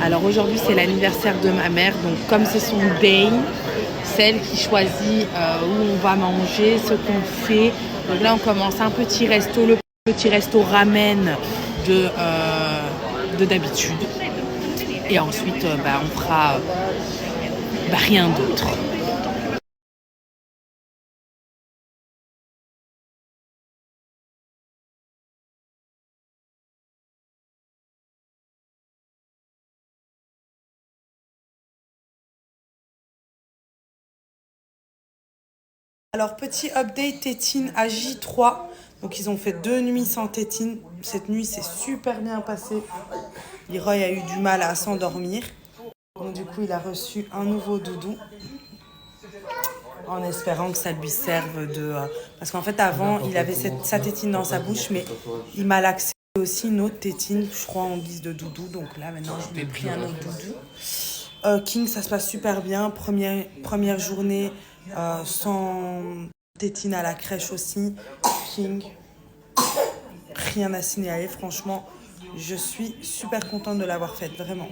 Alors aujourd'hui c'est l'anniversaire de ma mère, donc comme c'est son day, c'est elle qui choisit où on va manger, ce qu'on fait. Donc là on commence un petit resto, le petit resto ramen de d'habitude. Et ensuite on fera rien d'autre. Alors, petit update tétine à J3. Donc, ils ont fait 2 nuits sans tétine. Cette nuit, c'est super bien passé. Leroy a eu du mal à s'endormir. Donc, du coup, il a reçu un nouveau doudou. En espérant que ça lui serve de... Parce qu'en fait, avant, il avait sa tétine dans sa bouche, mais il m'a laxé aussi une autre tétine, je crois, en guise de doudou. Donc là, maintenant, je lui ai pris un autre doudou. King, ça se passe super bien. Première journée sans tétine à la crèche aussi. King, rien à signaler. Franchement, je suis super contente de l'avoir faite, vraiment.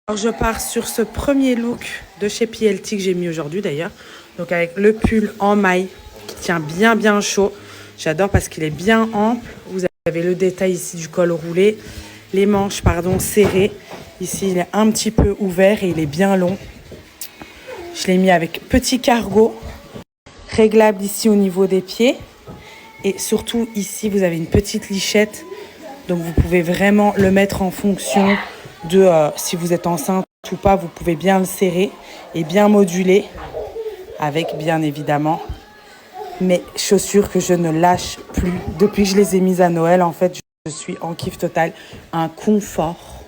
Alors je pars sur ce premier look de chez PLT que j'ai mis aujourd'hui d'ailleurs. Donc avec le pull en maille qui tient bien chaud. J'adore parce qu'il est bien ample. Vous avez le détail ici du col roulé. Les manches, serrées. Ici, il est un petit peu ouvert et il est bien long. Je l'ai mis avec petit cargo. Réglable ici au niveau des pieds. Et surtout ici, vous avez une petite lichette. Donc vous pouvez vraiment le mettre en fonction de si vous êtes enceinte ou pas. Vous pouvez bien le serrer et bien moduler avec bien évidemment mes chaussures que je ne lâche plus. Depuis que je les ai mises à Noël, en fait, je suis en kiff total. Un confort.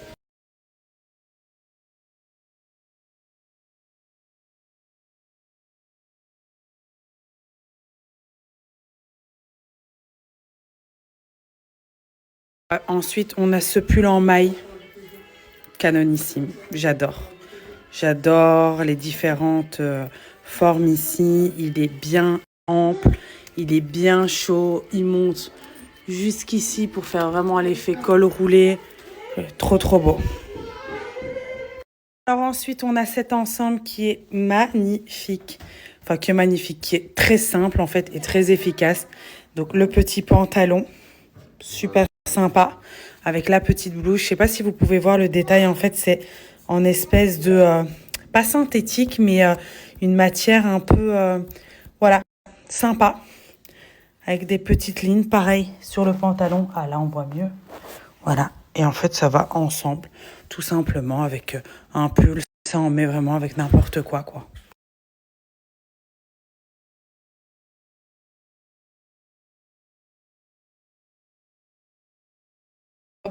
Ensuite, on a ce pull en maille canonissime. J'adore. J'adore les différentes formes ici. Il est bien ample. Il est bien chaud. Il monte jusqu'ici pour faire vraiment l'effet col roulé. Trop beau. Alors ensuite, on a cet ensemble qui est magnifique. Enfin, qui est magnifique, qui est très simple en fait et très efficace. Donc le petit pantalon, super sympa, avec la petite blouse. Je sais pas si vous pouvez voir le détail. En fait, c'est en espèce de... pas synthétique, mais une matière un peu... voilà, sympa. Avec des petites lignes, pareil, sur le pantalon. Ah, là, on voit mieux. Voilà. Et en fait, ça va ensemble, tout simplement, avec un pull. Ça, on met vraiment avec n'importe quoi.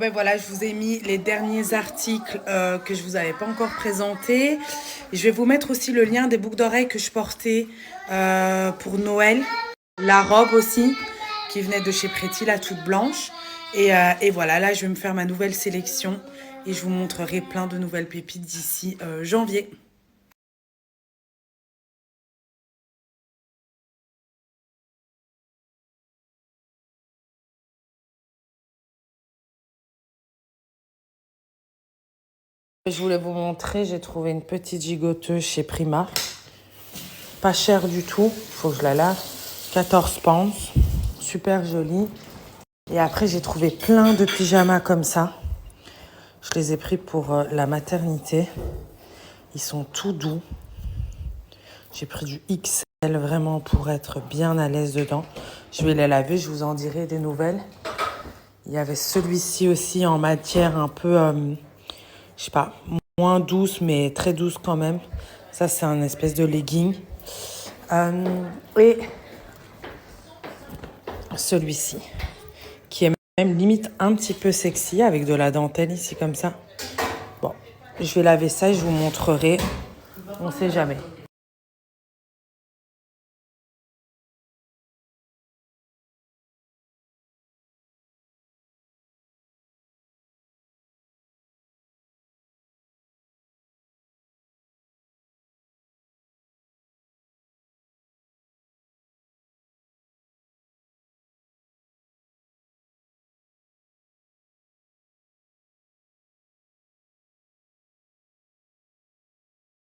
Ben voilà, je vous ai mis les derniers articles que je vous avais pas encore présentés. Et je vais vous mettre aussi le lien des boucles d'oreilles que je portais pour Noël. La robe aussi, qui venait de chez Pretty, la toute blanche. Et voilà, là, je vais me faire ma nouvelle sélection. Et je vous montrerai plein de nouvelles pépites d'ici janvier. Je voulais vous montrer, j'ai trouvé une petite gigoteuse chez Prima. Pas cher du tout, faut que je la lave. 14 pounds, super jolie. Et après, j'ai trouvé plein de pyjamas comme ça. Je les ai pris pour la maternité. Ils sont tout doux. J'ai pris du XL vraiment pour être bien à l'aise dedans. Je vais les laver, je vous en dirai des nouvelles. Il y avait celui-ci aussi en matière un peu, je sais pas, moins douce, mais très douce quand même. Ça, c'est un espèce de legging. Et celui-ci, qui est même limite un petit peu sexy, avec de la dentelle ici comme ça. Bon, je vais laver ça et je vous montrerai. On sait jamais.